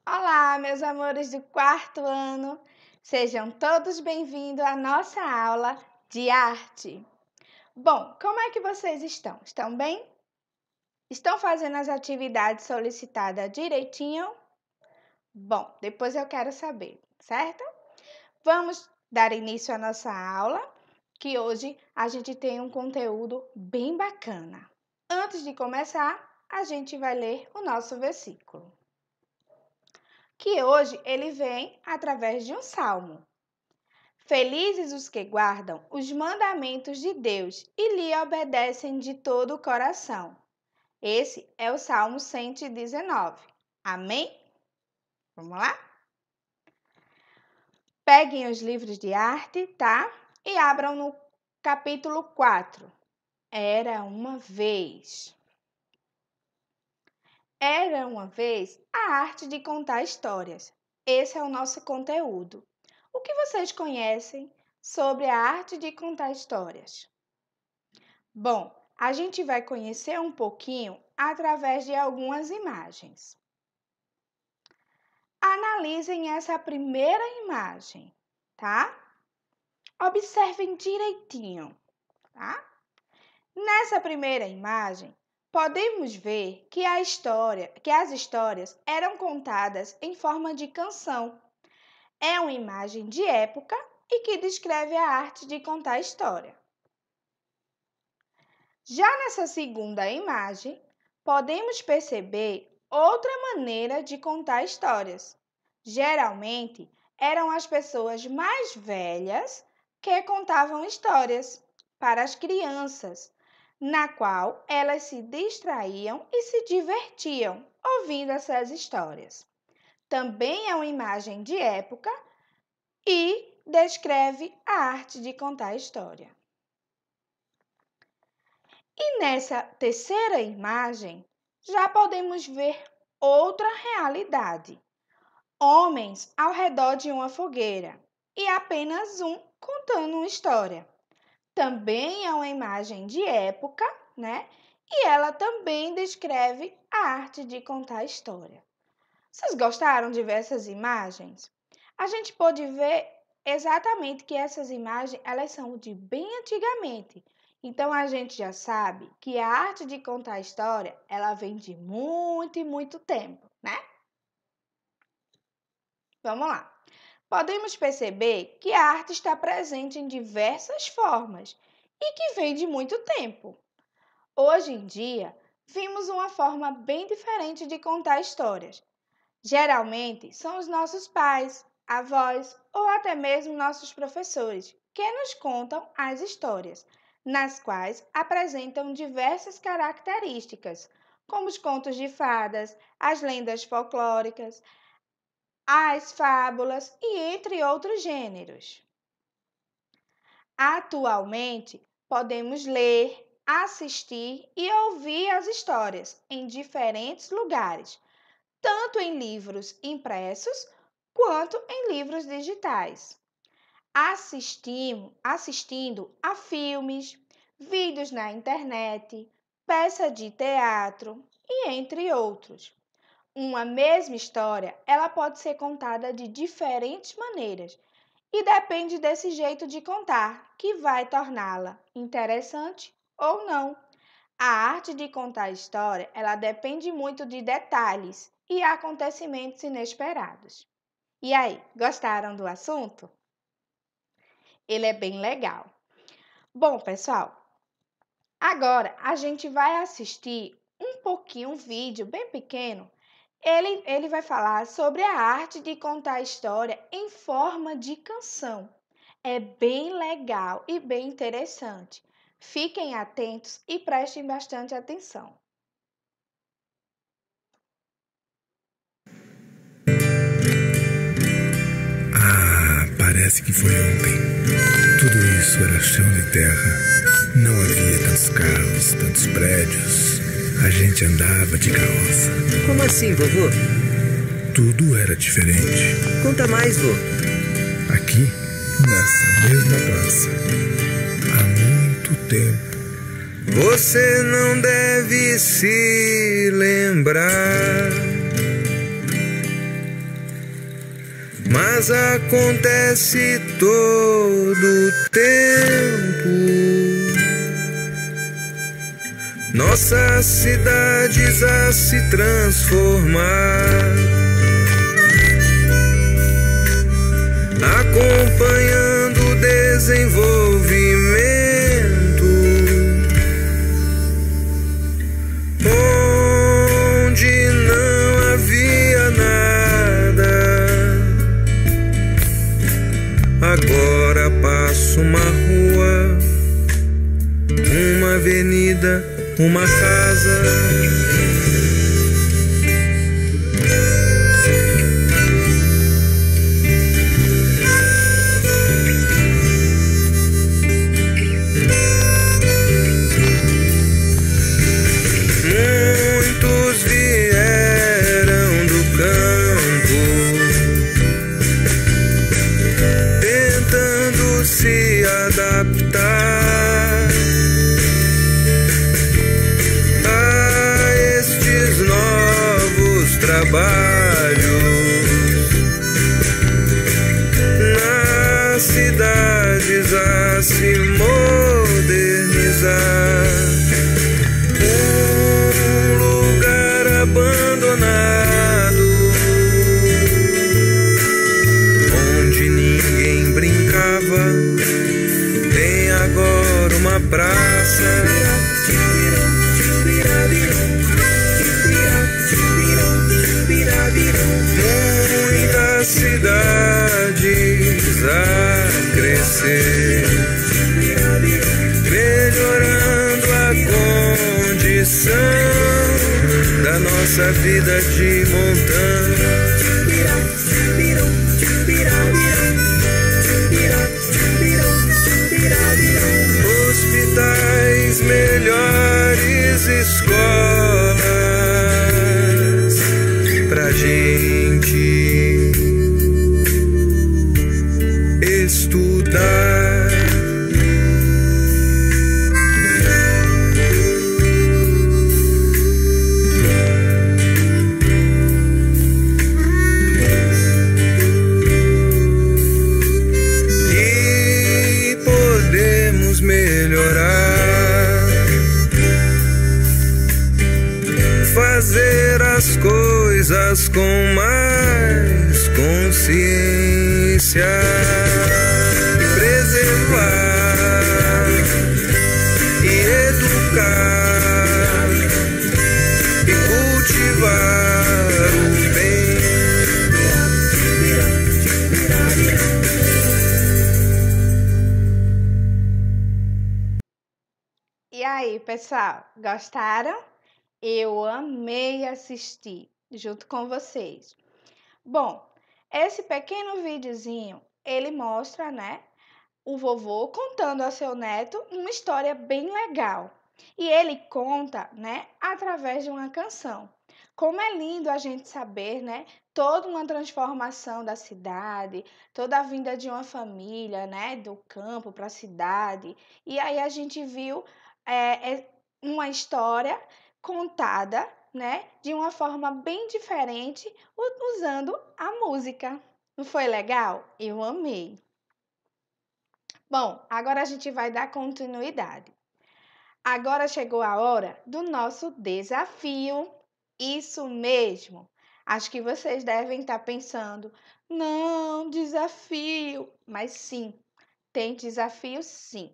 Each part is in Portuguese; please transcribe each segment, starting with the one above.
Olá, meus amores do quarto ano! Sejam todos bem-vindos à nossa aula de arte. Bom, como é que vocês estão? Estão bem? Estão fazendo as atividades solicitadas direitinho? Bom, depois eu quero saber, certo? Vamos dar início à nossa aula, que hoje a gente tem um conteúdo bem bacana. Antes de começar, a gente vai ler o nosso versículo, que hoje ele vem através de um salmo. Felizes os que guardam os mandamentos de Deus e lhe obedecem de todo o coração. Esse é o Salmo 119. Amém? Vamos lá? Peguem os livros de arte, tá? E abram no capítulo 4. Era uma vez. Era uma vez a arte de contar histórias. Esse é o nosso conteúdo. O que vocês conhecem sobre a arte de contar histórias? Bom, a gente vai conhecer um pouquinho através de algumas imagens. Analisem essa primeira imagem, tá? Observem direitinho, tá? Nessa primeira imagem, podemos ver que as histórias eram contadas em forma de canção. É uma imagem de época e que descreve a arte de contar história. Já nessa segunda imagem, podemos perceber outra maneira de contar histórias. Geralmente, eram as pessoas mais velhas que contavam histórias para as crianças, na qual elas se distraíam e se divertiam ouvindo essas histórias. Também é uma imagem de época e descreve a arte de contar história. E nessa terceira imagem, já podemos ver outra realidade. Homens ao redor de uma fogueira e apenas um contando uma história. Também é uma imagem de época, né? E ela também descreve a arte de contar história. Vocês gostaram de ver essas imagens? A gente pode ver exatamente que essas imagens, elas são de bem antigamente. Então, a gente já sabe que a arte de contar história, ela vem de muito e muito tempo, né? Vamos lá. Podemos perceber que a arte está presente em diversas formas e que vem de muito tempo. Hoje em dia, vimos uma forma bem diferente de contar histórias. Geralmente, são os nossos pais, avós ou até mesmo nossos professores que nos contam as histórias, nas quais apresentam diversas características, como os contos de fadas, as lendas folclóricas, as fábulas e entre outros gêneros. Atualmente, podemos ler, assistir e ouvir as histórias em diferentes lugares, tanto em livros impressos quanto em livros digitais. Assistindo a filmes, vídeos na internet, peça de teatro e entre outros. Uma mesma história, ela pode ser contada de diferentes maneiras e depende desse jeito de contar que vai torná-la interessante ou não. A arte de contar história, ela depende muito de detalhes e acontecimentos inesperados. E aí, gostaram do assunto? Ele é bem legal. Bom, pessoal, agora a gente vai assistir um vídeo bem pequeno. Ele vai falar sobre a arte de contar história em forma de canção. É bem legal e bem interessante. Fiquem atentos e prestem bastante atenção. Parece que foi ontem. Tudo isso era chão de terra. Não havia tantos carros, tantos prédios. A gente andava de carroça. Como assim, vovô? Tudo era diferente. Conta mais, vô. Aqui, nessa mesma praça, há muito tempo. Você não deve se lembrar. mas acontece todo o tempo. Nossas cidades a se transformar, acompanhando o desenvolvimento, onde não havia nada. Agora passo uma rua, uma avenida, uma casa. Muitos vieram do campo, tentando se adaptar a estes novos trabalhos. Nas cidades a se modernizar, abandonado, onde ninguém brincava, tem agora uma praça. Muitas cidades a crescer, melhorando a condição da nossa vida de montanha. Hospitais, melhores escolas pra gente estudar. Fazer as coisas com mais consciência, preservar e educar e cultivar o bem. E aí, pessoal, gostaram? Eu amei assistir junto com vocês. Bom, esse pequeno videozinho, ele mostra, né, o vovô contando ao seu neto uma história bem legal. E ele conta, né, através de uma canção. Como é lindo a gente saber, né, toda uma transformação da cidade, toda a vinda de uma família, né, do campo para a cidade. E aí a gente viu uma história contada, né, de uma forma bem diferente, usando a música. Não foi legal? Eu amei. Bom, agora a gente vai dar continuidade. Agora chegou a hora do nosso desafio. Isso mesmo. Acho que vocês devem estar pensando, não, desafio. Mas sim, tem desafio sim.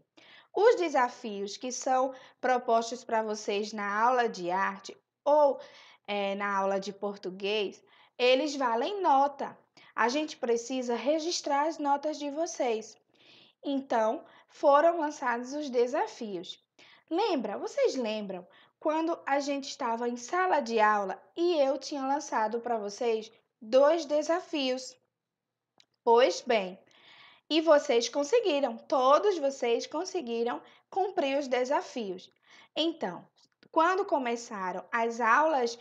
Os desafios que são propostos para vocês na aula de arte ou na aula de português, eles valem nota. A gente precisa registrar as notas de vocês. Então, foram lançados os desafios. Vocês lembram quando a gente estava em sala de aula e eu tinha lançado para vocês 2 desafios? Pois bem, e vocês conseguiram, todos vocês conseguiram cumprir os desafios. Então, quando começaram as aulas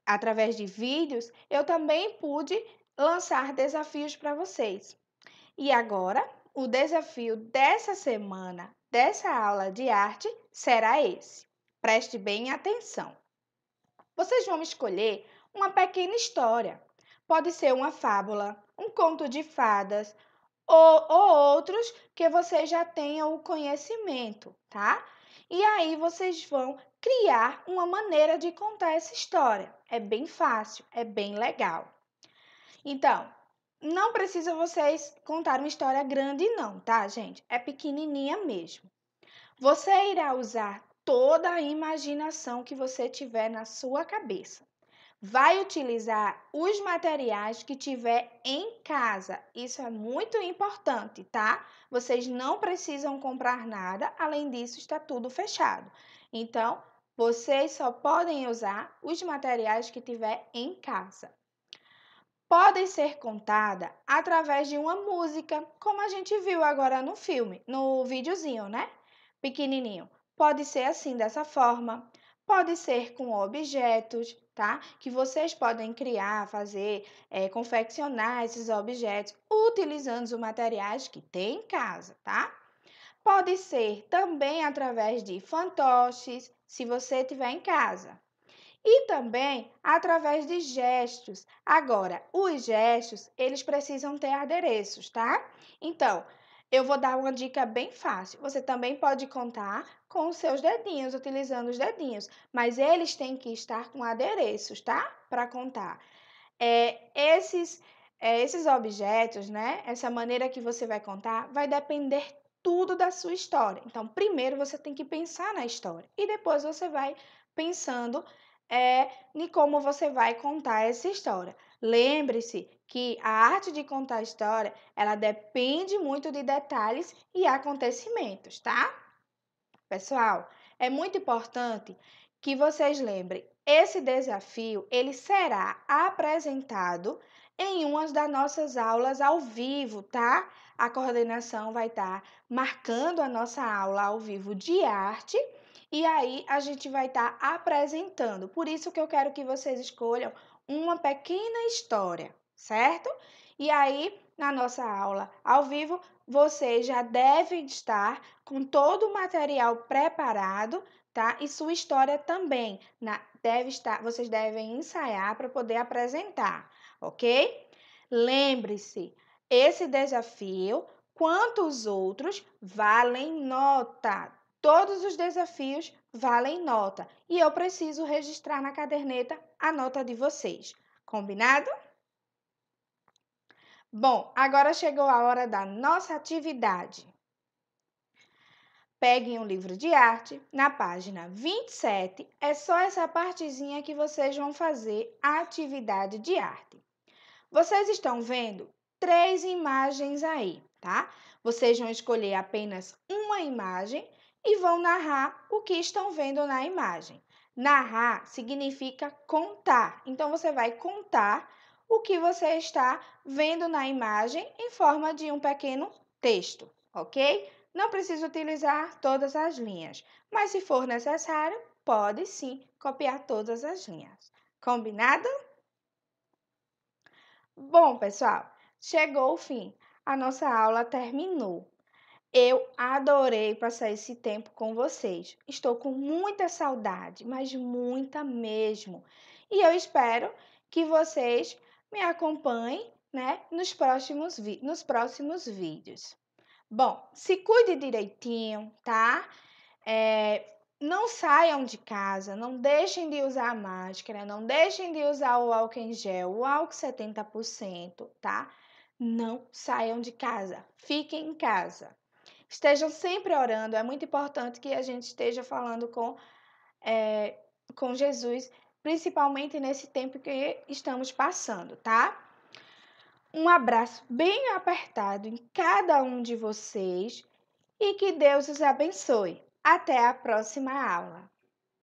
através de vídeos, eu também pude lançar desafios para vocês. E agora, o desafio dessa semana, dessa aula de arte, será esse. Preste bem atenção. Vocês vão escolher uma pequena história. Pode ser uma fábula, um conto de fadas ou outros que vocês já tenham o conhecimento, tá? E aí vocês vão criar uma maneira de contar essa história. É bem fácil, é bem legal. Então, não precisa vocês contar uma história grande não, tá, gente? É pequenininha mesmo. Você irá usar toda a imaginação que você tiver na sua cabeça. Vai utilizar os materiais que tiver em casa. Isso é muito importante, tá? Vocês não precisam comprar nada, além disso está tudo fechado. Então, vocês só podem usar os materiais que tiver em casa. Podem ser contada através de uma música, como a gente viu agora no filme, no videozinho, né? Pequenininho. Pode ser assim, dessa forma. Pode ser com objetos, tá? Que vocês podem criar, fazer, confeccionar esses objetos utilizando os materiais que tem em casa, tá? Pode ser também através de fantoches, se você tiver em casa. E também através de gestos. Agora, os gestos, eles precisam ter adereços, tá? Então, eu vou dar uma dica bem fácil. Você também pode contar com os seus dedinhos, utilizando os dedinhos, mas eles têm que estar com adereços, tá? Para contar. Esses objetos, né? Essa maneira que você vai contar, vai depender tudo da sua história. Então, primeiro você tem que pensar na história e depois você vai pensando em como você vai contar essa história. Lembre-se que a arte de contar a história, ela depende muito de detalhes e acontecimentos, tá? Pessoal, é muito importante que vocês lembrem, esse desafio, ele será apresentado em uma das nossas aulas ao vivo, tá? A coordenação vai estar marcando a nossa aula ao vivo de arte e aí a gente vai estar apresentando. Por isso que eu quero que vocês escolham uma pequena história, certo? E aí, na nossa aula ao vivo, vocês já devem estar com todo o material preparado, tá? E sua história também deve estar, vocês devem ensaiar para poder apresentar, ok? Lembre-se, esse desafio, quanto os outros, valem nota. Todos os desafios valem nota e eu preciso registrar na caderneta a nota de vocês. Combinado? Bom, agora chegou a hora da nossa atividade. Peguem um livro de arte, na página 27, é só essa partezinha que vocês vão fazer a atividade de arte. Vocês estão vendo 3 imagens aí, tá? Vocês vão escolher apenas uma imagem e vão narrar o que estão vendo na imagem. Narrar significa contar, então você vai contar o que você está vendo na imagem em forma de um pequeno texto, ok? Não precisa utilizar todas as linhas, mas se for necessário, pode sim copiar todas as linhas. Combinado? Bom, pessoal, chegou o fim. A nossa aula terminou. Eu adorei passar esse tempo com vocês. Estou com muita saudade, mas muita mesmo. E eu espero que vocês me acompanhem, né, nos próximos vídeos. Bom, se cuide direitinho, tá? Não saiam de casa, não deixem de usar a máscara, não deixem de usar o álcool em gel, o álcool 70%, tá? Não saiam de casa, fiquem em casa. Estejam sempre orando, é muito importante que a gente esteja falando com Jesus, principalmente nesse tempo que estamos passando, tá? Um abraço bem apertado em cada um de vocês e que Deus os abençoe. Até a próxima aula.